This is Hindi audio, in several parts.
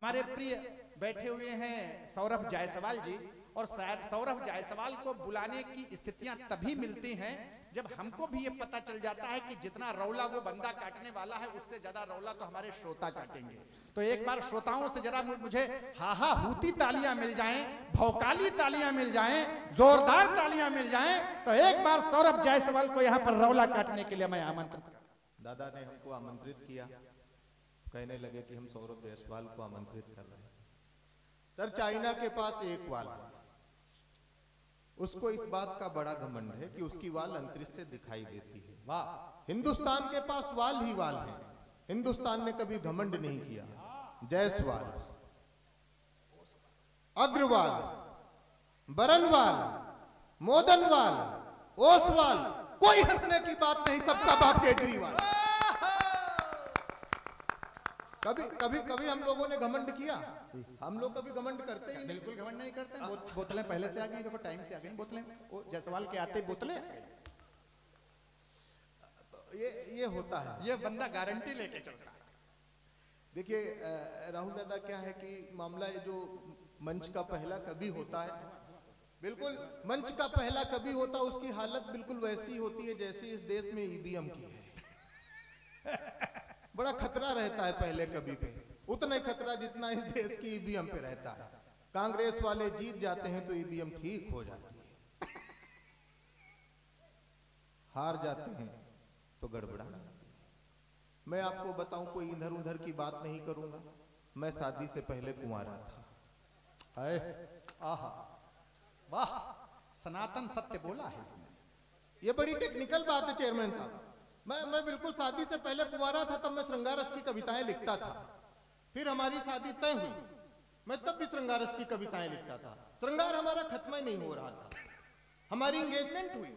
हमारे प्रिय बैठे हुए हैं सौरभ जायसवाल जी, और शायद सौरभ जायसवाल को बुलाने की स्थितियां तभी मिलती हैं जब हमको भी ये पता चल जाता है कि जितना रौला वो बंदा काटने वाला है उससे ज्यादा रौला तो हमारे श्रोता काटेंगे। तो एक बार श्रोताओं से जरा मुझे हाहा हूती तालियां मिल जाएं, भौकाली तालियां मिल जाएं, जोरदार तालियां मिल जाएं, तो एक बार सौरभ जायसवाल को यहाँ पर रौला काटने के लिए मैं आमंत्रित करता हूं। दादा ने हमको आमंत्रित किया, कहने लगे कि हम सौरभ जायसवाल को आमंत्रित कर रहे हैं। सर, चाइना के पास एक वाल है, उसको इस बात का बड़ा घमंड है कि उसकी वाल अंतरिक्ष से दिखाई देती है। वाह, हिंदुस्तान के पास वाल ही वाल है, हिंदुस्तान ने कभी घमंड नहीं किया। जायसवाल, अग्रवाल, बरनवाल, मोदनवाल, ओसवाल, कोई हंसने की बात नहीं, सबका बाप केजरीवाल। कभी कभी कभी हम लोगों ने घमंड किया? हम लोग कभी घमंड करते ही नहीं। बिल्कुल घमंड नहीं करते। बोतलें पहले से आ गई, देखो टाइम से आ गई बोतलें, वो जायसवाल के आते बोतलें। तो ये होता है, ये बंदा गारंटी लेके चलता है। देखिए राहुल दादा, क्या है कि मामला ये जो मंच का पहला कवि होता है, बिल्कुल मंच का पहला कवि होता है, उसकी हालत बिल्कुल वैसी होती है जैसी इस देश में ईवीएम की है। बड़ा खतरा रहता है पहले कवि पे, उतना ही खतरा जितना इस देश की ईवीएम पे रहता है। कांग्रेस वाले जीत जाते हैं तो ईवीएम ठीक हो जाती है, हार जाते हैं तो गड़बड़ा जाती है। मैं आपको बताऊं, कोई इधर उधर की बात नहीं करूंगा। मैं शादी से पहले कुंवारा था। आहा, वाह, सनातन सत्य बोला है इसने। ये बड़ी टेक्निकल बात है चेयरमैन साहब। मैं बिल्कुल शादी से पहले कुंवारा था, तब मैं श्रृंगार रस की कविताएं लिखता था। फिर हमारी शादी तय हुई, मैं तब भी श्रृंगार रस की कविताएं लिखता था। श्रृंगार हमारा खत्म ही नहीं हो रहा था। हमारी एंगेजमेंट हुई,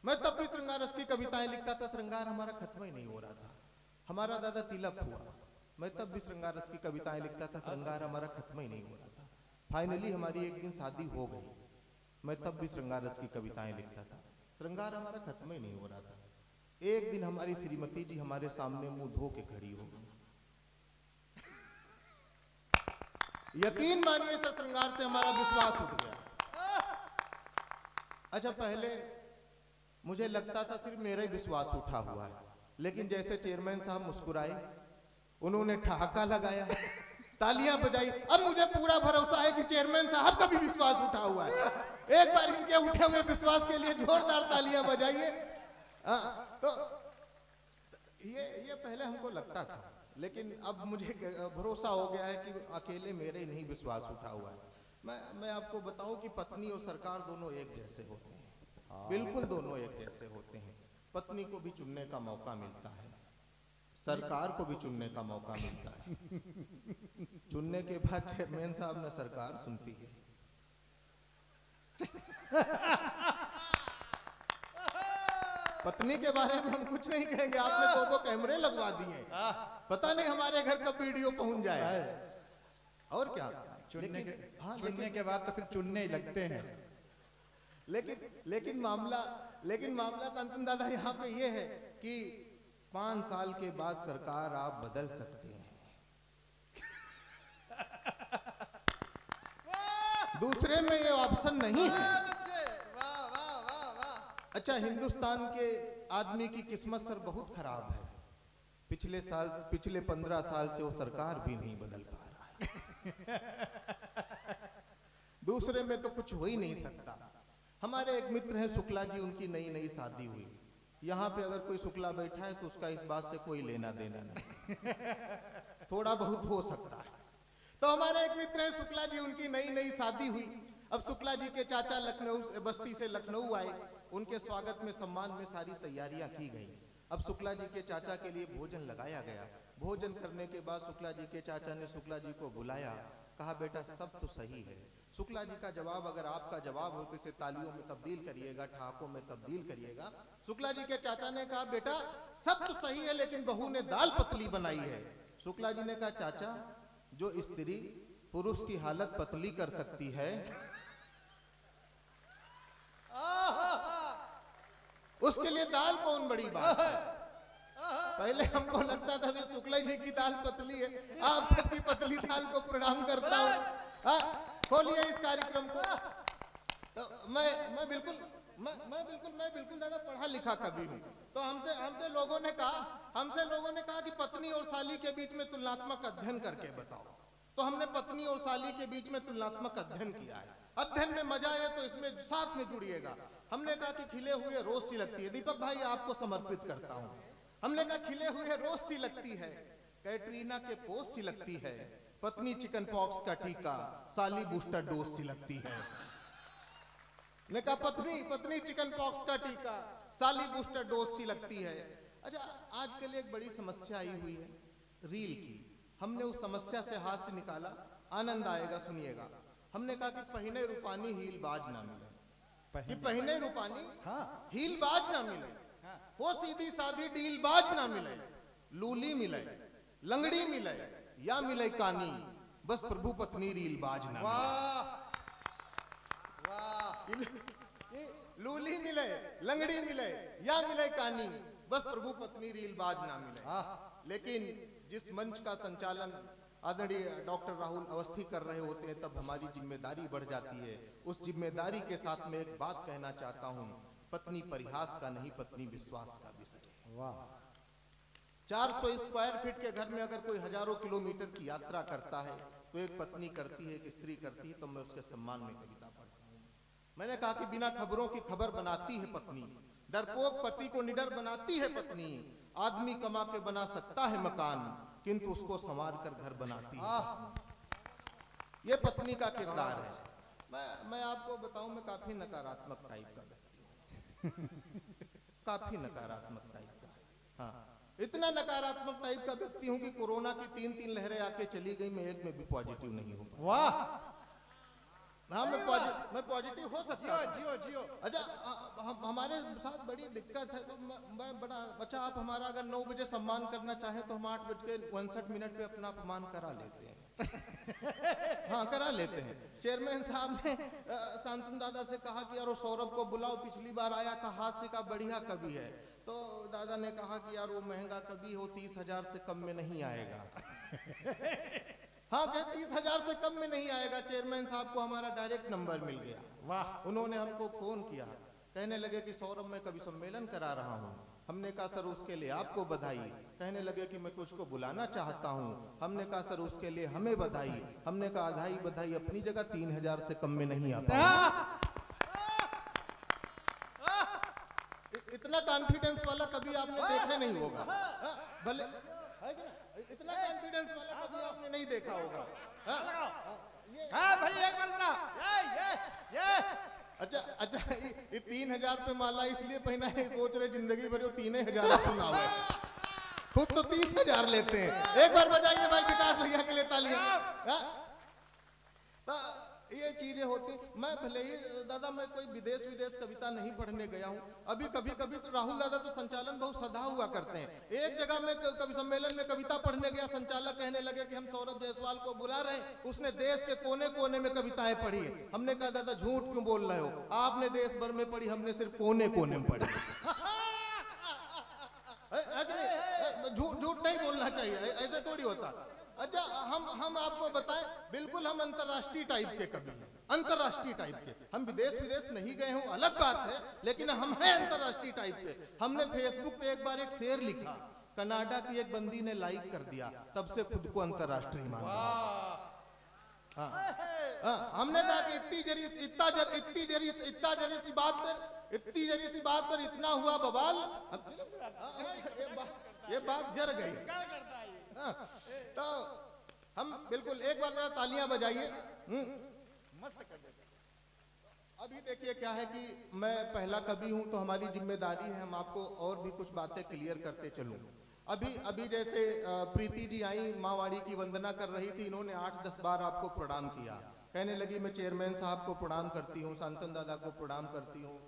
मैं तब भी श्रृंगार रस की कविताएं लिखता था। श्रृंगार हमारा खत्म ही नहीं हो रहा था। हमारा दादा तिलक हुआ, मैं तब भी श्रृंगार रस की कविताएं लिखता था। श्रृंगार हमारा खत्म ही नहीं हो रहा था। फाइनली हमारी एक दिन शादी हो गई, मैं तब भी श्रृंगार रस की कविताएं लिखता था। श्रृंगार हमारा खत्म ही नहीं हो रहा था। एक दिन हमारी श्रीमती जी हमारे सामने मुंह धो के खड़ी हो गई। यकीन मानिए सर, श्रृंगार से हमारा विश्वास उठ गया। अच्छा, पहले मुझे लगता था सिर्फ मेरा ही विश्वास उठा हुआ है, लेकिन जैसे चेयरमैन साहब मुस्कुराए, उन्होंने ठहाका लगाया, तालियां बजाई, अब मुझे पूरा भरोसा है कि चेयरमैन साहब का भी विश्वास उठा हुआ है। एक बार इनके उठे हुए विश्वास के लिए जोरदार तालियां बजाइए। तो ये पहले हमको लगता था, लेकिन अब मुझे भरोसा हो गया है कि अकेले मेरे ही नहीं विश्वास उठा हुआ है। मैं आपको बताऊं कि पत्नी और सरकार दोनों एक जैसे होते हैं, बिल्कुल दोनों एक जैसे होते हैं। पत्नी को भी चुनने का मौका मिलता है, सरकार को भी चुनने का मौका मिलता है। चुनने के बाद चेयरमैन साहब ने सरकार सुनती है। पत्नी के बारे में हम कुछ नहीं कहेंगे, आपने दो कैमरे लगवा दिए, पता नहीं हमारे घर का वीडियो पहुंच जाए। और क्या, चुनने के बाद तो फिर चुनने ही लगते हैं। लेकिन मामला तंतन दादा यहाँ पे ये है कि 5 साल के बाद सरकार आप बदल सकते हैं। दूसरे में ये ऑप्शन नहीं है। अच्छा, हिंदुस्तान के आदमी की किस्मत सर बहुत खराब है। पिछले 15 साल से वो सरकार भी नहीं बदल पा रहा है। दूसरे में तो कुछ हो ही नहीं सकता। हमारे एक मित्र हैं शुक्ला जी, उनकी नई शादी हुई। यहाँ पे अगर कोई शुक्ला बैठा है तो उसका इस बात से कोई लेना देना नहीं, थोड़ा बहुत हो सकता है। तो हमारे एक मित्र हैं शुक्ला जी, उनकी नई शादी हुई। अब शुक्ला जी के चाचा लखनऊ बस्ती से लखनऊ आए, उनके स्वागत में सम्मान में सारी तैयारियां की गई। अब शुक्ला जी के चाचा के लिए भोजन लगाया गया। भोजन करने के बाद शुक्ला जी के चाचा ने शुक्ला जी को बुलाया, कहा बेटा सब तो सही है। शुक्ला जी का जवाब, अगर आपका जवाब हो तो इसे तालियों में तब्दील करिएगा, ठहाकों में तब्दील करिएगा। शुक्ला जी के चाचा ने कहा बेटा सब तो सही है, लेकिन बहू ने दाल पतली बनाई है। शुक्ला जी ने कहा चाचा, जो स्त्री पुरुष की हालत पतली कर सकती है उसके लिए दाल कौन बड़ी बात है। पहले हमको लगता था भी शुक्ला जी की दाल पतली है, आप सबकी पतली दाल को प्रणाम करता हूँ। खोलिए इस कार्यक्रम को। तो मैं बिल्कुल दादा पढ़ा लिखा कवि हूँ। तो हमसे लोगों ने कहा कि पत्नी और साली के बीच में तुलनात्मक अध्ययन करके बताओ। तो हमने पत्नी और साली के बीच में तुलनात्मक अध्ययन किया है। अध्ययन में मजा है तो इसमें साथ में जुड़िएगा। हमने कहा कि खिले हुए रोज सी लगती है। दीपक भाई आपको समर्पित करता हूँ। हमने कहा खिले हुए रोज सी लगती है, कैटरीना के पोस्ट सी लगती है, पत्नी चिकन पॉक्स का टीका, साली बूस्टर डोज सी लगती है। ने कहा पत्नी चिकन पॉक्स का टीका, साली बूस्टर डोज सी लगती है। अच्छा, आजकल एक बड़ी समस्या आई हुई है रील की। हमने उस समस्या से हाथ से निकाला, आनंद आएगा, सुनिएगा। हमने कहा कि पहिने रूपानी हील बाज ना मिले, कि पहिने रूपानी हील बाज ना मिले, वो सीधी साधी डील बाज ना मिले, लूली मिले, लंगड़ी मिले या मिले कानी, बस प्रभु पत्नी रील बाज ना मिले। लूली मिले, लंगड़ी मिले या मिले कानी, बस प्रभु पत्नी रील बाज ना मिले। लेकिन जिस मंच का संचालन आदरणीय डॉक्टर राहुल अवस्थी कर रहे होते हैं, तब हमारी जिम्मेदारी बढ़ जाती है। उस जिम्मेदारी के साथ में एक बात कहना चाहता हूं, पत्नी परिहास का नहीं, पत्नी विश्वास का विषय है। वाह। 400 स्क्वायर फीट के घर में अगर कोई हजारों किलोमीटर की यात्रा करता है तो एक पत्नी करती है, एक स्त्री करती है। तो मैं उसके सम्मान में कविता पढ़ता हूँ। मैंने कहा कि बिना खबरों की खबर बनाती है पत्नी, डरपोक पति को निडर बनाती है पत्नी। आदमी कमा के बना सकता है मकान, किंतु उसको संवार कर घर बनाती है पत्नी। ये पत्नी का किरदार है। मैं आपको बताऊं, मैं काफी नकारात्मक टाइप का व्यक्ति हूं। काफी नकारात्मक टाइप का। हाँ, इतना नकारात्मक टाइप का व्यक्ति हूं कि कोरोना की 3 लहरें आके चली गई, मैं एक में भी पॉजिटिव नहीं हो पाया। वाह। हाँ, मैं पॉजिटिव हो सकता हूँ। जियो। अच्छा, हमारे साथ बड़ी दिक्कत है। तो मैं बड़ा अच्छा, आप हमारा अगर 9 बजे सम्मान करना चाहें तो हम 8:59 पे अपना अपमान करा लेते हैं। हाँ, करा लेते हैं। चेयरमैन साहब ने शांतनु दादा से कहा कि यार सौरभ को बुलाओ, पिछली बार आया था, हास्य का बढ़िया कवि है। तो दादा ने कहा कि यार वो महंगा कवि हो, 30,000 से कम में नहीं आएगा। हाँ, 30,000 से कम में नहीं आएगा। चेयरमैन साहब को हमारा डायरेक्ट नंबर मिल गया। वाह। उन्होंने हमको फोन किया, कहने लगे कि सौरभ मैं कवि सम्मेलन करा रहा हूँ। हमने कहा सर उसके लिए आपको बधाई। कहने लगे कि मैं तुझको बुलाना चाहता हूँ। हमने कहा सर उसके लिए हमें बधाई। हमने कहा बधाई अपनी जगह, 3,000 से कम में नहीं आता। इतना कॉन्फिडेंस वाला कभी आपने देखा नहीं होगा। भले इतना कॉन्फिडेंस वाला कभी आपने नहीं देखा होगा। हाँ भाई, एक बार जरा ये अच्छा, ये 3,000 पे माला इसलिए पहना है, सोच रहे जिंदगी भर 3,000 सुना हुआ है। खुद तो 30,000 लेते हैं। एक बार बजाइए भाई विकास भैया के लिए तालियां। ये चीजें होती। मैं भले ही दादा मैं कोई विदेश कविता नहीं पढ़ने गया हूँ। अभी कभी तो राहुल दादा तो संचालन बहुत सदा हुआ करते हैं। एक जगह में कवि सम्मेलन में कविता पढ़ने गया, संचालक कहने लगे कि हम सौरभ जायसवाल को बुला रहे हैं, उसने देश के कोने कोने में कविताएं पढ़ी है। हमने कहा दादा झूठ क्यों बोल रहे हो, आपने देश भर में पढ़ी, हमने सिर्फ कोने कोने में पढ़ी। झूठ नहीं बोलना चाहिए, ऐसे थोड़ी होता। अच्छा, हम आपको बताएं, बिल्कुल हम अंतर्राष्ट्रीय टाइप के कवि हैं। अंतर्राष्ट्रीय टाइप के। हम विदेश नहीं गए हों अलग बात है, लेकिन हम हैं अंतर्राष्ट्रीय टाइप के। हमने फेसबुक पे एक बार एक शेर लिखा, कनाडा की एक बंदी ने लाइक कर दिया, तब से खुद को अंतर्राष्ट्रीय माना। हमने कहा कि इतनी जरी सी बात पर इतना हुआ बवाल। ये बात जर गई। तो हम बिल्कुल एक बार तालियां बजाइए। मस्त कर देते। अभी देखिए क्या है कि मैं पहला कवि हूं, तो हमारी जिम्मेदारी है हम आपको और भी कुछ बातें क्लियर करते चलूं। अभी जैसे प्रीति जी आई, माँ वाणी की वंदना कर रही थी, इन्होंने 8-10 बार आपको प्रणाम किया। कहने लगी मैं चेयरमैन साहब को प्रणाम करती हूँ, शांतनु दादा को प्रणाम करती हूँ,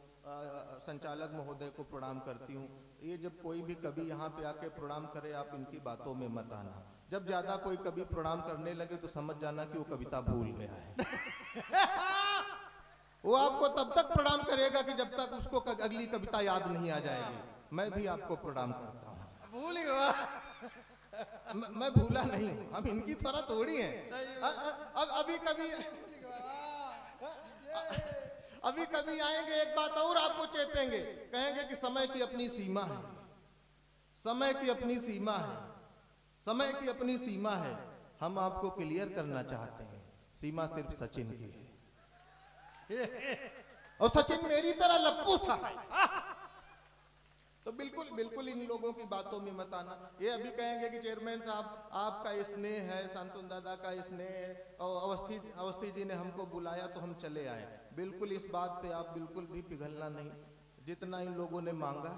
संचालक महोदय को प्रणाम करती हूँ। ये जब कोई भी कवि यहाँ पे आके प्रणाम करे, आप इनकी बातों में मत आना। जब ज्यादा कोई कवि प्रणाम करने लगे तो समझ जाना कि वो कविता भूल गया है। वो आपको तब तक प्रणाम करेगा कि जब तक उसको अगली कविता याद नहीं आ जाएगी। मैं भी आपको प्रणाम करता हूँ। भूल गया। मैं भूला नहीं हूं, हम इनकी तरह थोड़ी हैं। अब अभी कभी आएंगे एक बात और आपको चेपेंगे, कहेंगे कि समय की अपनी सीमा है, समय की अपनी सीमा है, समय की अपनी सीमा है। हम आपको क्लियर करना चाहते हैं, सीमा सिर्फ सचिन की है और सचिन मेरी तरह लप्पू सा है। तो बिल्कुल बिल्कुल इन लोगों की बातों में मत आना। ये अभी कहेंगे कि चेयरमैन साहब आपका स्नेह है, शांतनु दादा का स्नेह है और अवस्थी जी ने हमको बुलाया तो हम चले आए। बिल्कुल इस बात पे आप बिल्कुल भी पिघलना नहीं। जितना इन लोगों ने मांगा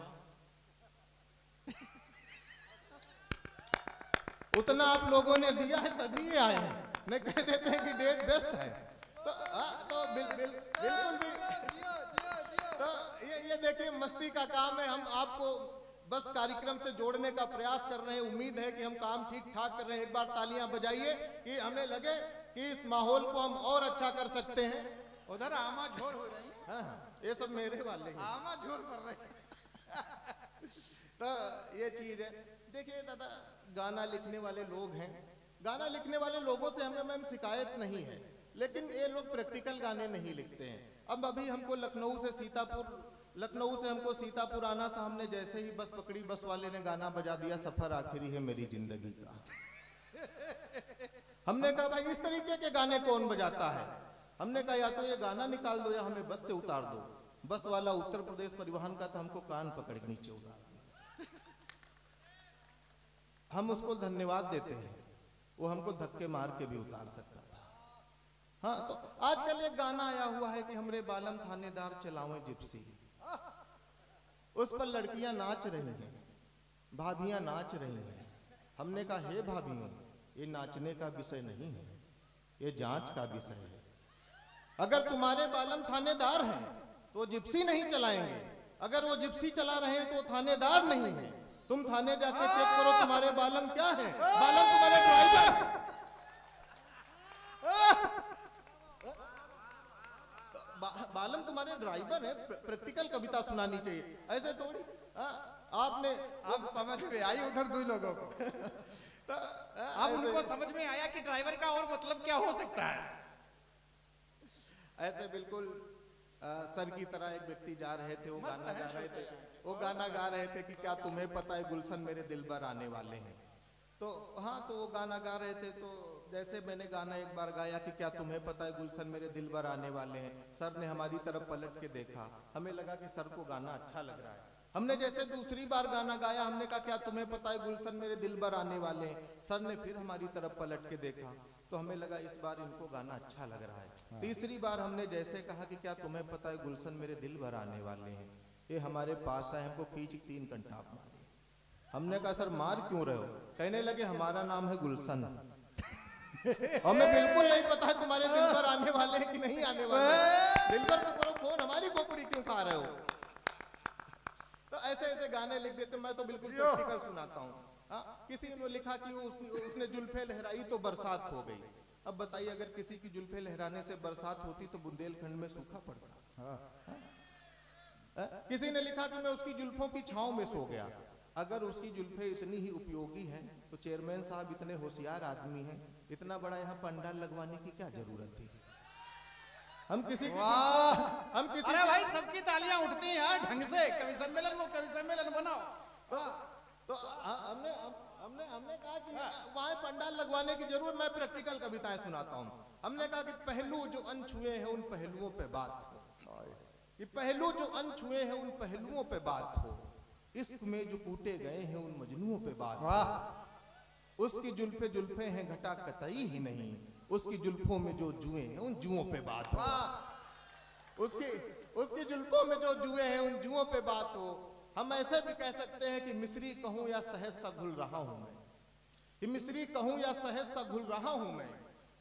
उतना आप लोगों ने दिया है, तभी ये आए हैं। नहीं कह देते हैं कि डेट बेस्ट है तो बिल्कुल भी। तो ये देखिए मस्ती का काम है। हम आपको बस कार्यक्रम से जोड़ने का प्रयास कर रहे हैं। उम्मीद है कि हम काम ठीक ठाक कर रहे हैं। एक बार तालियां बजाइए कि हमें लगे कि इस माहौल को हम और अच्छा कर सकते हैं। उधर आमा झोर हो रही है। हाँ, ये सब मेरे वाले हैं, आमा झोर कर रहे हैं। तो ये चीज है। देखिए दादा, गाना लिखने वाले लोग हैं, गाना लिखने वाले लोगों से हमें मैम शिकायत नहीं है, लेकिन ये लोग प्रैक्टिकल गाने नहीं लिखते हैं। अब अभी हमको लखनऊ से हमको सीतापुर आना था। हमने जैसे ही बस पकड़ी, बस वाले ने गाना बजा दिया, सफर आखिरी है मेरी जिंदगी का। हमने कहा भाई इस तरीके के गाने कौन बजाता है? हमने कहा या तो ये गाना निकाल दो या हमें बस से उतार दो। बस वाला उत्तर प्रदेश परिवहन का था, हमको कान पकड़ के नीचे उतार दिया। हम उसको धन्यवाद देते हैं, वो हमको धक्के मार के भी उतार सकता था। हाँ, तो आजकल एक गाना आया हुआ है कि हमरे बालम थानेदार चलावे जिप्सी। उस पर लड़कियां नाच रही हैं, भाभियां नाच रही हैं। हमने कहा हे भाभियों, ये नाचने का विषय नहीं है, ये जांच का विषय है। अगर तुम्हारे बालम थानेदार हैं तो जिप्सी नहीं चलाएंगे। अगर वो जिप्सी चला रहे हैं तो थानेदार नहीं है। तुम थाने जाके चेक करो तुम्हारे बालम क्या है। बालम तुम्हारे ड्राइवर है। बालम तुम्हारे ड्राइवर है। प्रैक्टिकल कविता सुनानी चाहिए, ऐसे थोड़ी। आपने अब समझ में आई उधर दो लोगों को। तो अब उनको समझ में आया कि ड्राइवर का और मतलब क्या हो सकता है। ऐसे बिल्कुल सर की तरह एक व्यक्ति जा रहे थे, वो गाना गा रहे थे। वो गाना गा रहे थे कि क्या तुम्हें पता है गुलशन मेरे दिल पर आने वाले हैं। तो हाँ, तो वो गाना गा रहे थे। तो जैसे मैंने गाना एक बार गाया कि क्या तुम्हें पता है गुलशन मेरे दिल पर आने वाले हैं, सर ने हमारी तरफ पलट के देखा। हमें लगा कि सर को गाना अच्छा लग रहा है। हमने जैसे दूसरी बार गाना गाया, हमने कहा क्या तुम्हें पता है गुलशन मेरे दिल पर आने वाले हैं। सर ने फिर हमारी तरफ पलट के देखा, तो हमें लगा इस बार इनको गाना अच्छा लग रहा है। तीसरी बार हमने जैसे कहा कि क्या तुम्हें पता है गुलशन मेरे दिल भर आने वाले हैं, ये हमारे पास आए, हमको खींच 3 कंटाप मारे। हमने कहा सर मार क्यों रहे हो? कहने लगे हमारा नाम है गुलशन। हमें बिल्कुल नहीं पता है तुम्हारे दिल भर आने वाले हैं कि नहीं आने वाले। दिल भर को करो फोन, हमारी खोपड़ी क्यों खा रहे हो? तो ऐसे ऐसे गाने लिख देते। मैं तो बिल्कुल प्रैक्टिकल सुनाता हूँ। किसी ने लिखा कि उसने जुल्फे लहराई तो बरसात हो गई। अब बताइए, अगर किसी की जुल्फे लहराने से बरसात होती तो बुंदेलखंड में सूखा पड़ता। किसी ने लिखा कि मैं उसकी जुल्फों की छांव में सो गया। अगर उसकी जुल्फे इतनी ही उपयोगी हैं तो चेयरमैन साहब इतने होशियार आदमी हैं, इतना बड़ा यहाँ पंडाल लगवाने की क्या जरूरत थी? हम किसी अरे भाई सबकी तालियां उठती हैं यार ढंग से। कवि सम्मेलन बनाओ। तो हमने कहा कि वहाँ पंडाल लगवाने की जरूरत। मैं प्रैक्टिकल कविताएं सुनाता हूँ। हमने कहा कि पहलू जो अनछुए हैं उन पहलुओं पे बात हो। ये पहलू जो अनछुए हैं उन पहलुओं पे बात हो। इश्क में जो कूटे गए हैं उन मजनुओं पे बात हो। उसकी जुल्फे हैं घटा कतई ही नहीं, उसकी जुल्फों में जो जुए हैं उन जुओं पे बात हो। उसकी जुल्फों में जो जुए हैं उन जुओं पे बात हो। हम ऐसे भी कह सकते हैं कि मिस्री कहूं या शहद सा घुल रहा हूं मैं, कि मिस्री कहूं या शहद सा घुल रहा हूं मैं।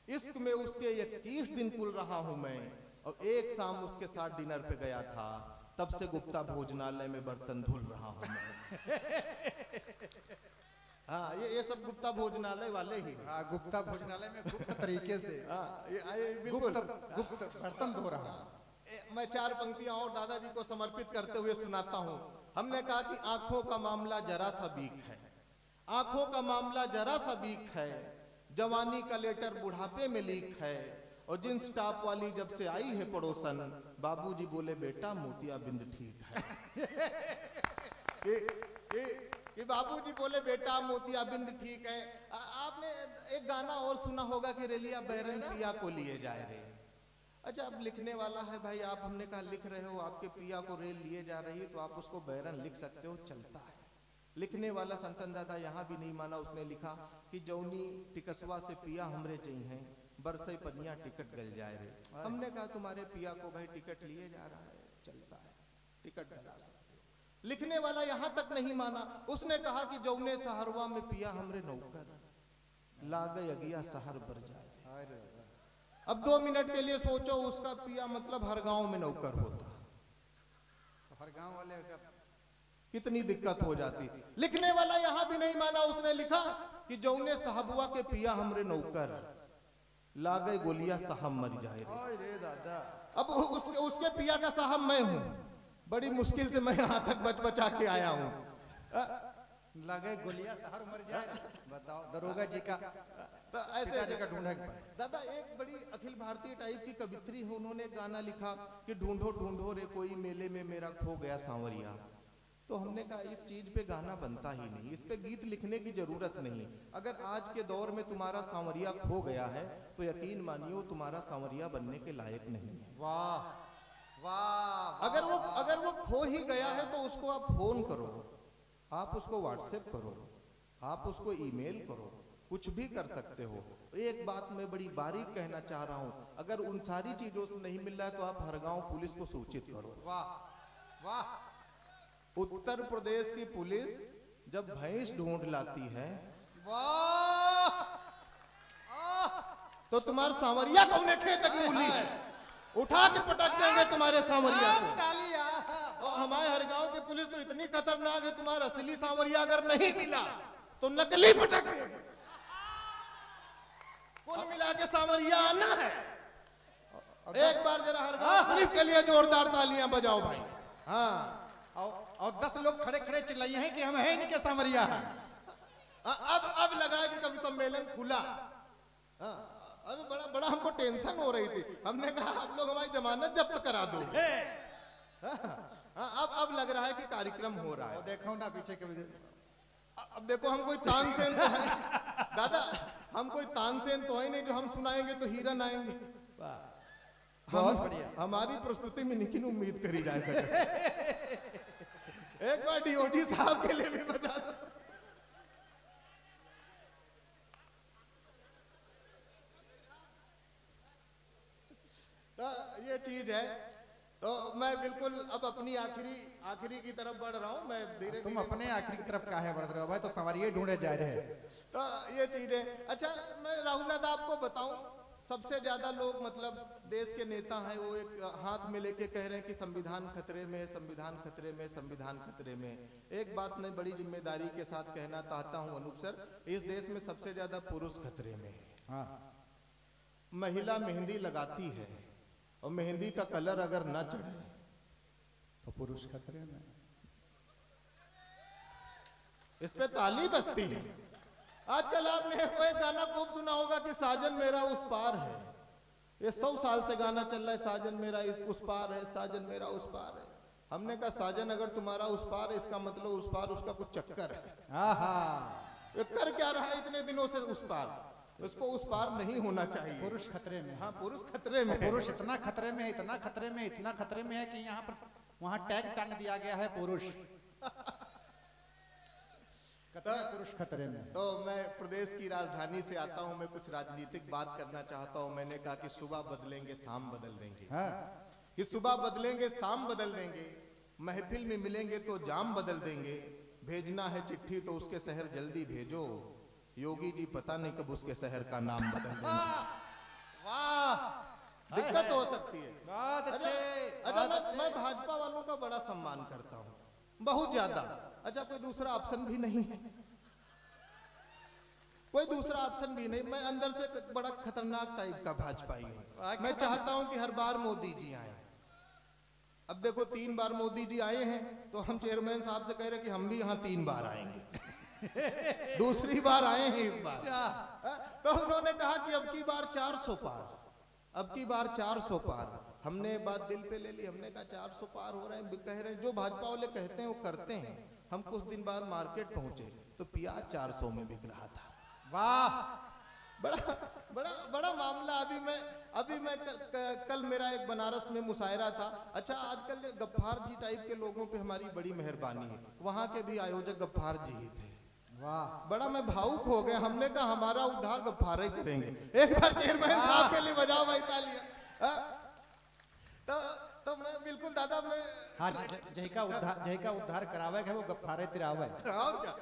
इश्क में उसके 21 दिन कुल रहा हूं मैं, और एक शाम उसके साथ डिनर पे गया था, तब से गुप्ता भोजनालय में बर्तन धुल रहा हूं मैं। हाँ, ये सब गुप्ता भोजनालय वाले ही। हाँ, गुप्ता भोजनालय में गुप्त तरीके से बिल्कुल गुप्त बर्तन धो रहा। मैं 4 पंक्तियां और दादाजी को समर्पित करते हुए सुनाता हूँ। हमने कहा कि आंखों का मामला जरा सा बीक है, आंखों का मामला जरा सा वीक है, जवानी का लेटर बुढ़ापे में लीक है, और जींस टॉप वाली जब से आई है पड़ोसन, बाबूजी बोले बेटा मोतियाबिंद ठीक है। ये बाबूजी बोले बेटा मोतियाबिंद ठीक है। आपने एक गाना और सुना होगा कि रेलिया बैरन पिया को लिए जाए रे। अच्छा, अब लिखने वाला है भाई, आप हमने कहा लिख रहे हो, आपके पिया को रेल लिए जा रही है तो आप उसको बैरन लिख सकते हो, चलता है। लिखने वाला संतन दादा यहाँ भी नहीं माना, उसने लिखा कि जौनी टिकसवा से पिया हमरे चाहिए, बरसे पनिया टिकट गल जाए रे। हमने कहा तुम्हारे पिया को भाई टिकट लिए जा रहा है, चलता है, टिकट डला सकते हो। लिखने वाला यहाँ तक नहीं माना, उसने कहा कि जौने सहरवा में पिया हमरे नौकर, लागे अगिया सहर बर जाए। अब 2 मिनट के लिए सोचो, उसका पिया मतलब हर गांव में नौकर होता, हर गांव वाले का कितनी दिक्कत हो जाती। लिखने वाला यहाँ भी नहीं माना, उसने लिखा कि जौने साहबुआ के पिया हमरे नौकर, लागे गोलिया साहब मर जाए रे दादा। अब उसके पिया का साहब मैं हूँ, बड़ी मुश्किल से मैं यहाँ तक बच बचा के आया हूँ। लगे गोलिया शहर मर जाए, बताओ दरोगा जी का तो ऐसे का ढूंढा दादा। एक बड़ी अखिल भारतीय टाइप की कवित्री है, उन्होंने गाना लिखा कि ढूंढो ढूंढो रे कोई मेले में मेरा खो गया सांवरिया। तो हमने कहा इस चीज पे गाना बनता ही नहीं, इस पे गीत लिखने की जरूरत नहीं। अगर आज के दौर में तुम्हारा सांवरिया खो गया है तो यकीन मानियो तुम्हारा सांवरिया बनने के लायक नहीं है। वाह वाह। अगर वो खो ही गया है तो उसको आप फोन करो, आप उसको व्हाट्सएप करो, आप उसको ईमेल करो, कुछ भी कर सकते हो। एक बात मैं बड़ी बारीक कहना चाह रहा हूं, अगर उन सारी चीजों से नहीं मिल रहा है तो आप हर गांव पुलिस को सूचित करो। वाह वाह। उत्तर प्रदेश की पुलिस जब भैंस ढूंढ लाती है, वाह, तो तुम्हारा सांवरिया कौन खेत मूली उठा के पटक देंगे तुम्हारे सांवरिया को। और हमारे हर गांव की पुलिस तो इतनी खतरनाक है, तुम्हारा असली सांवरिया अगर नहीं मिला तो नकली पटक देंगे। कुल मिला के सांवरिया आना है। एक बार जरा हर गांव पुलिस के लिए जोरदार तालियां बजाओ भाई। हाँ, और 10 लोग खड़े खड़े चिल्लाए हैं कि हम हैं इनके सांवरिया। अब लगा कि कभी सम्मेलन खुला। अब बड़ा हमको टेंशन हो रही थी, हमने कहा आप लोग हमारी जमानत जब्त करा दो। अब लग रहा है कि कार्यक्रम हो रहा है। देखो ना पीछे के, अब देखो हम कोई तानसेन तो है दादा, हम कोई तानसेन तो है नहीं जो हम सुनाएंगे तो हिरन आएंगे। बहुत बढ़िया। हमारी प्रस्तुति में लेकिन उम्मीद करी जा सके। एक बार डीओजी साहब के लिए भी बजा दो। तो ये चीज है। तो मैं बिल्कुल अब अपनी आखिरी की तरफ बढ़ रहा हूं। मैं धीरे तुम अपने आखिरी की तरफ काहे बढ़ रहे हो भाई? तो सवारी ढूंढे जा रहे हैं। तो ये चीज है। अच्छा, मैं राहुल दादा आपको बताऊं, सबसे ज्यादा लोग मतलब देश के नेता हैं, वो एक हाथ में लेके कह रहे हैं कि संविधान खतरे में, संविधान खतरे में, संविधान खतरे में। एक बात मैं बड़ी जिम्मेदारी के साथ कहना चाहता हूं अनूप सर, इस देश में सबसे ज्यादा पुरुष खतरे में है। हाँ। महिला मेहंदी लगाती है और मेहंदी का कलर अगर ना चढ़े तो पुरुष खतरे में। इस पे ताली बजती है। आजकल आपने कोई गाना खूब सुना होगा कि साजन मेरा उस पार है। ये 100 साल से गाना चल रहा है, साजन मेरा उस पार है, साजन मेरा उस पार है। हमने कहा साजन अगर तुम्हारा उस पार है, इसका मतलब उस पार उसका कुछ चक्कर है। ये कर क्या रहा है इतने दिनों से उस पार? उसको उस पार नहीं होना चाहिए। पुरुष खतरे में। हाँ, पुरुष खतरे में। पुरुष इतना खतरे में, इतना खतरे में, इतना खतरे में है कि यहाँ पर वहाँ टैग टांग दिया गया है पुरुष। पुरुष खतरे में। तो मैं प्रदेश की राजधानी से आता हूँ, मैं कुछ राजनीतिक बात करना चाहता हूँ। मैंने कहा कि सुबह बदलेंगे शाम बदल देंगे। हाँ। कि सुबह बदलेंगे शाम बदल देंगे, महफिल में मिलेंगे तो जाम बदल देंगे, भेजना है चिट्ठी तो उसके शहर जल्दी भेजो, योगी जी पता नहीं कब उसके शहर का नाम बदल देंगे। वाह, दिक्कत हो सकती है। बहुत अच्छे। अच्छा, मैं भाजपा वालों का बड़ा सम्मान करता हूँ, बहुत ज्यादा। अच्छा, कोई दूसरा ऑप्शन भी नहीं है, कोई दूसरा ऑप्शन भी नहीं। मैं अंदर से बड़ा खतरनाक टाइप का भाजपाई हूँ। मैं चाहता हूँ कि हर बार मोदी जी आए। अब देखो 3 बार मोदी जी आए हैं, तो हम चेयरमैन साहब से कह रहे हैं कि हम भी यहाँ 3 बार आएंगे। दूसरी बार आए हैं इस बार। तो उन्होंने कहा कि अब की बार 400 पार, अब की बार 400 पार। हमने बात दिल पे ले ली, हमने कहा 400 पार हो रहे हैं, कह रहे हैं जो भाजपा वाले कहते हैं वो करते हैं। हम कुछ दिन बाद मार्केट पहुंचे तो प्याज 400 में बिक रहा था। वाह, बड़ा बड़ा बड़ा मामला। अभी मैं कल मेरा एक बनारस में मुशायरा था। अच्छा, आजकल गफ्फार जी टाइप के लोगों पे हमारी बड़ी मेहरबानी है। वहां के भी आयोजक गफ्फार जी ही थे। वाह, बड़ा मैं भावुक हो गया। हमने कहा हमारा उद्धार गफ्फार ही करेंगे। एक बार चेयरमैन साहब के लिए बजाओ भाई तालियां। तो मैं बिल्कुल दादा मैं हाँ, जय का उद्धार करावे है वो गफ्फारे तिरावे। और क्या।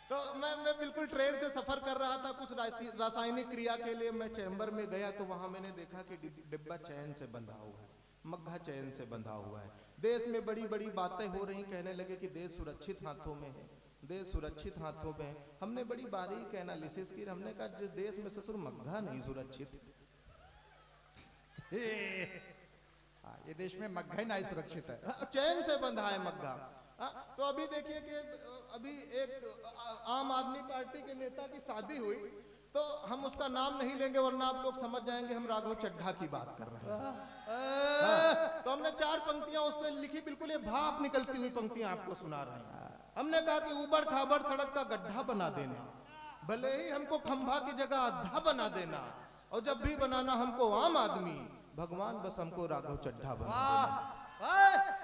तो मैं बिल्कुल ट्रेन से सफर कर रहा था, कुछ रासायनिक क्रिया के लिए मैं चैम्बर में गया तो वहां मैंने देखा कि डिब्बा चैन से बंधा हुआ है, मग्घा चैन से बंधा हुआ है। देश में बड़ी बड़ी बातें हो रही, कहने लगे कि देश सुरक्षित हाथों में है, देश सुरक्षित हाथों में है। हमने बड़ी बारीक एनालिसिस की। हमने कहा जिस देश में ससुर मग्घा नहीं सुरक्षित, ये देश में मग्घा ही नहीं सुरक्षित है, चैन से बंधा है मग्घा। तो अभी देखिए कि अभी एक आम आदमी पार्टी के नेता की शादी हुई, तो हम उसका नाम नहीं लेंगे वरना आप लोग समझ जाएंगे हम राघव चड्ढा की बात कर रहे हैं। तो हमने 4 पंक्तियां उस पर लिखी, बिल्कुल ये भाप निकलती हुई पंक्तियां आपको सुना रहे हैं। हमने कहा कि ऊबड़ खाबड़ सड़क का गड्ढा बना देना, भले ही हमको खंभा की जगह अद्धा बना देना, और जब भी बनाना हमको आम आदमी, भगवान बस हमको राघव चड्ढा बना देना।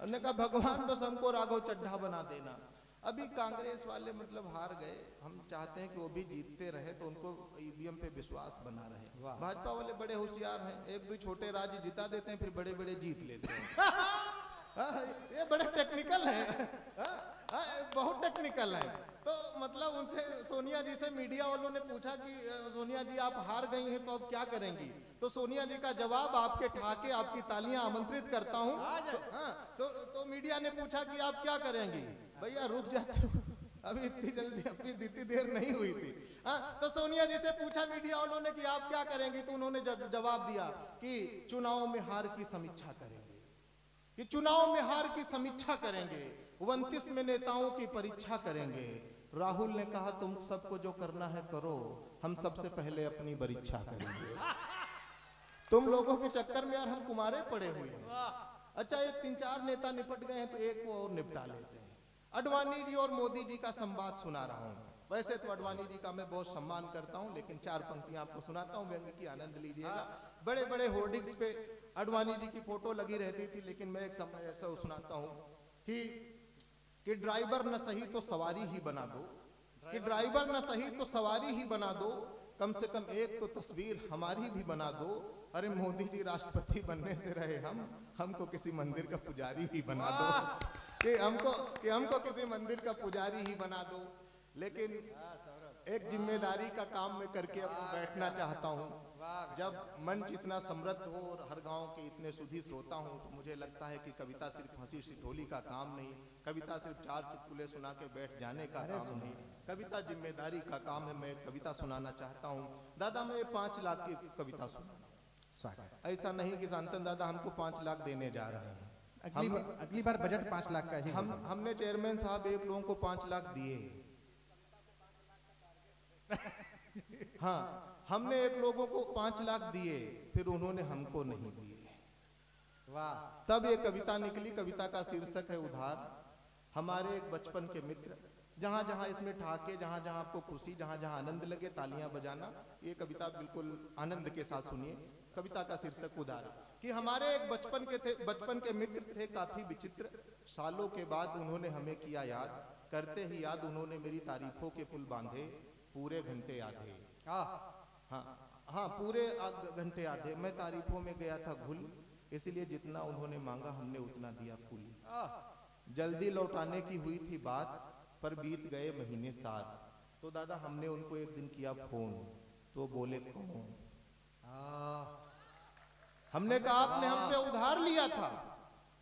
हमने कहा भगवान बस हमको राघव चड्ढा बना देना। अभी कांग्रेस वाले मतलब हार गए, हम चाहते हैं कि वो भी जीतते रहे तो उनको ईवीएम पे विश्वास बना रहे। भाजपा वाले बड़े होशियार हैं, 1-2 छोटे राज्य जिता देते हैं, फिर बड़े बड़े जीत लेते हैं। ये बड़े टेक्निकल है, बहुत टेक्निकल है। तो मतलब उनसे सोनिया जी से मीडिया वालों ने पूछा कि सोनिया जी आप हार गई हैं तो अब क्या करेंगी? तो सोनिया जी का जवाब, आपके ठहाके आपकी तालियां आमंत्रित करता हूं। तो मीडिया ने पूछा कि आप क्या करेंगी? भैया रुक जाते हो, अभी इतनी जल्दी, अभी इतनी देर नहीं हुई थी। तो सोनिया जी से पूछा मीडिया वालों ने कि आप क्या करेंगी? तो उन्होंने जवाब दिया कि चुनाव में हार की समीक्षा करेंगे, कि चुनाव में हार की समीक्षा करेंगे, 29 में नेताओं की परीक्षा करेंगे। राहुल ने कहा तुम सबको जो करना है करो, हम सबसे पहले अपनी परीक्षा करेंगे। तुम लोगों के चक्कर में यार हम कुमारे पड़े हुए हैं। अच्छा, ये 3-4 नेता निपट गए हैं तो एक को और निपटा लेते हैं। अडवाणी जी और मोदी जी का संवाद सुना रहा हूँ। वैसे तो अडवाणी जी का मैं बहुत सम्मान करता हूँ, लेकिन 4 पंक्तियां आपको सुनाता हूँ, व्यंग्य की आनंद लीजिएगा। बड़े बड़े होर्डिंग्स पे अडवाणी जी की फोटो लगी रहती थी, लेकिन मैं एक समय ऐसा सुनाता हूँ कि ड्राइवर न सही तो सवारी ही बना दो, कि ड्राइवर न सही तो सवारी ही बना दो, कम से कम एक तो तस्वीर हमारी भी बना दो। अरे मोदी जी राष्ट्रपति बनने से रहे हमको किसी मंदिर का पुजारी ही बना दो, कि हमको किसी मंदिर का पुजारी ही बना दो। लेकिन एक जिम्मेदारी का काम मैं करके अब बैठना चाहता हूँ। जब मंच इतना समृद्ध हो और हर गांव के इतने सुधी श्रोता हूँ, तो मुझे लगता है कि कविता सिर्फ हंसी ठिठोली का काम नहीं, कविता सिर्फ 4 चुटकुले सुना के बैठ जाने का काम नहीं, कविता जिम्मेदारी का काम है। मैं कविता सुनाना चाहता हूँ। दादा मैं 5 लाख की कविता सुनाना, ऐसा नहीं कि शांतन दादा हमको 5 लाख देने जा रहे हैं। अगली बार बजट 5 लाख का ही। हमने चेयरमैन साहब एक लोगों को 5 लाख दिए। हाँ, हमने एक लोगों को 5 लाख दिए, फिर उन्होंने हमको नहीं दिए। वाह। तब ये कविता निकली। कविता का शीर्षक है उधार। हमारे एक बचपन के मित्र, जहां जहां इसमें ठहाके, जहां जहां आपको खुशी, जहां जहां आनंद लगे तालियां बजाना। ये कविता बिल्कुल आनंद के साथ सुनिए। कविता का शीर्षक उधार। कि हमारे एक बचपन के मित्र थे काफी विचित्र, सालों के बाद उन्होंने हमें किया याद, करते ही याद उन्होंने मेरी तारीफों के पुल बांधे, पूरे घंटे आधे। हाँ, पूरे घंटे आधे। मैं तारीफों में गया था घुल, इसलिए जितना उन्होंने मांगा हमने उतना दिया फूल। जल्दी लौटाने की हुई थी बात, पर बीत गए महीने 7। तो दादा हमने उनको एक दिन किया फोन, तो बोले कौन? हमने कहा आपने हमसे उधार लिया था।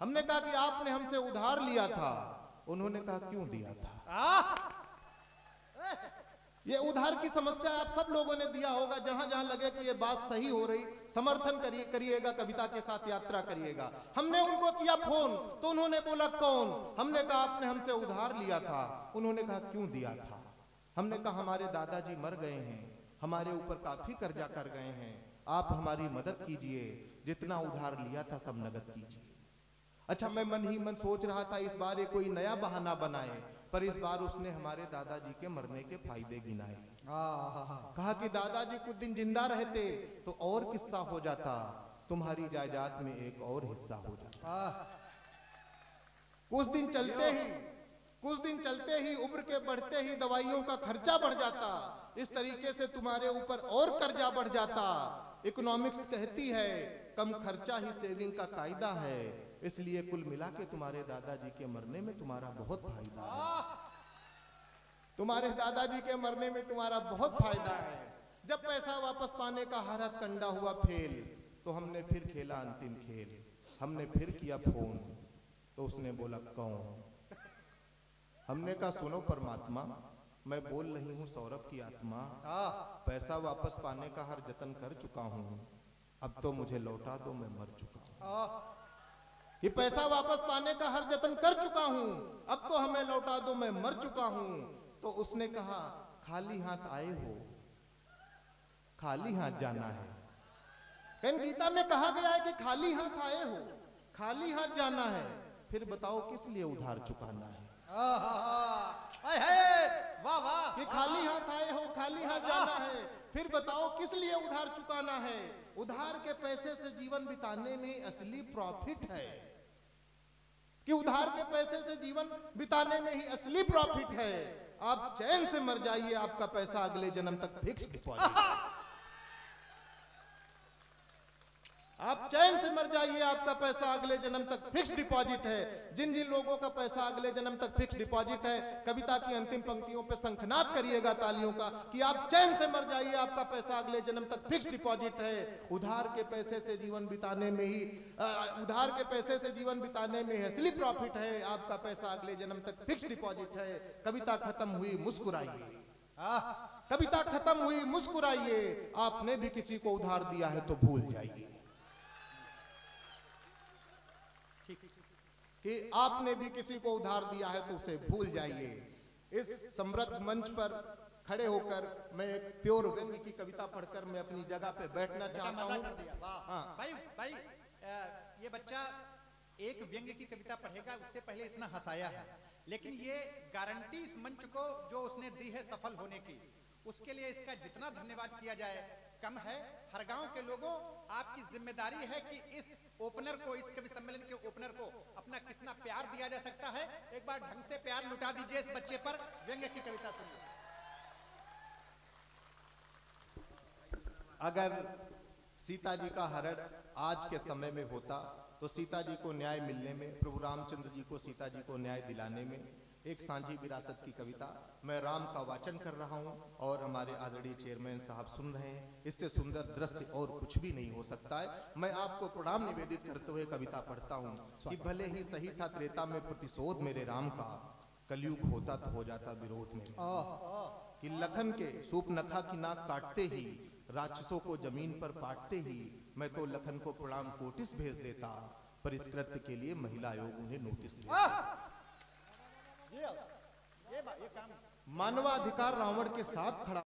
हमने कहा कि आपने हमसे उधार लिया था। उन्होंने कहा क्यों दिया था? ये उधार की समस्या आप सब लोगों ने दिया होगा, जहां जहां लगे कि ये बात सही हो रही, समर्थन करिएगा, कविता के साथ यात्रा करिएगा। हमने उनको किया फोन तो उन्होंने बोला कौन? हमने कहा आपने हमसे उधार लिया था। उन्होंने कहा क्यों दिया था? हमने कहा हमारे दादाजी मर गए हैं, हमारे ऊपर काफी कर्जा कर गए हैं, आप हमारी मदद कीजिए, जितना उधार लिया था सब नगद कीजिए। अच्छा, मैं मन ही मन सोच रहा था इस बार ये कोई नया बहाना बनाए, पर इस बार उसने हमारे दादाजी के मरने के फायदे गिनाए। कहा कि दादाजी कुछ दिन जिंदा रहते तो और किस्सा हो जाता, तुम्हारी जायदाद में एक और हिस्सा हो जाता। कुछ दिन चलते ही उम्र के बढ़ते ही दवाइयों का खर्चा बढ़ जाता, इस तरीके से तुम्हारे ऊपर और कर्जा बढ़ जाता। इकोनॉमिक्स कहती है कम खर्चा ही सेविंग का कायदा है, इसलिए कुल मिला के तुम्हारे दादाजी के मरने में तुम्हारा बहुत फायदा है। तुम्हारे दादाजी के मरने में तुम्हारा बहुत फायदा है। जब पैसा वापस पाने का हारत कंडा हुआ फेल, तो हमने फिर खेला अंतिम खेल। हमने फिर किया फोन तो उसने बोला कौन? हमने कहा सुनो परमात्मा, मैं बोल रही हूँ सौरभ की आत्मा, पैसा वापस पाने का हर जतन कर चुका हूँ, अब तो मुझे लौटा दो, मैं मर चुका हूँ। कि पैसा वापस पाने का हर जतन कर चुका हूँ, अब तो हमें लौटा दो, मैं मर चुका हूँ। तो उसने कहा खाली हाथ आए हो, खाली हाथ जाना है। कहीं गीता में कहा गया है कि खाली हाथ आए हो, खाली हाथ जाना है। फिर बताओ किस लिए उधार चुकाना है? वाह वाह, कि खाली हाथ आए हो, खाली हाथ जाना है। फिर बताओ किस लिए उधार चुकाना है? उधार के पैसे से जीवन बिताने में असली प्रॉफिट है, कि उधार के पैसे से जीवन बिताने में ही असली प्रॉफिट है। आप चैन से मर जाइए, आपका पैसा अगले जन्म तक फिक्स डिपॉजिट। आप चैन से मर जाइए, आपका पैसा अगले जन्म तक फिक्स डिपॉजिट है। जिन जिन लोगों का पैसा अगले जन्म तक फिक्स डिपॉजिट है, कविता की अंतिम पंक्तियों पे शंखनाद करिएगा तालियों का कि आप चैन से मर जाइए, आपका पैसा अगले जन्म तक फिक्स डिपॉजिट है। उधार के पैसे से जीवन बिताने में ही उधार के पैसे से जीवन बिताने में असली प्रॉफिट है, आपका पैसा अगले जन्म तक फिक्स डिपॉजिट है। कविता खत्म हुई, मुस्कुराइए। कविता खत्म हुई, मुस्कुराइए। आपने भी किसी को उधार दिया है तो भूल जाइए कि आपने भी किसी को उधार दिया है तो उसे भूल जाइए। इस समृद्ध मंच पर खड़े होकर मैं एक प्योर व्यंग्य की कविता पढ़कर मैं अपनी जगह पे बैठना चाहता हूँ। भाई ये बच्चा एक व्यंग्य की कविता पढ़ेगा, उससे पहले इतना हंसाया है, लेकिन ये गारंटी इस मंच को जो उसने दी है सफल होने की, उसके लिए इसका जितना धन्यवाद किया जाए कम है। हर गांव के लोगों, आपकी जिम्मेदारी है कि इस ओपनर को, इस कवि सम्मेलन के ओपनर को अपना कितना प्यार दिया जा सकता है, एक बार ढंग से प्यार लुटा दीजिए इस बच्चे पर। व्यंग्य की कविता सुनिए। अगर सीता जी का हरण आज के समय में होता तो सीता जी को न्याय मिलने में, प्रभु रामचंद्र जी को सीता जी को न्याय दिलाने में, एक सांझी विरासत की कविता मैं राम का वाचन कर रहा हूं और हमारे आदरणीय चेयरमैन साहब सुन रहे हैं। इससे सुंदर दृश्य और कुछ भी नहीं हो सकता है। मैं आपको प्रणाम निवेदित करते हुए कविता पढ़ता हूं कि भले ही सही था त्रेता में प्रतिशोध मेरे राम का, कलयुग होता तो हो जाता विरोध में। कि लखन के सूपनखा की नाक काटते ही, राक्षसों को जमीन पर पाटते ही, मैं तो लखन को प्रणाम कोटिस भेज देता, पर इस कृत्य के लिए महिला आयोग उन्हें नोटिस भेजता। ये काम मानवाधिकार रावण के साथ खड़ा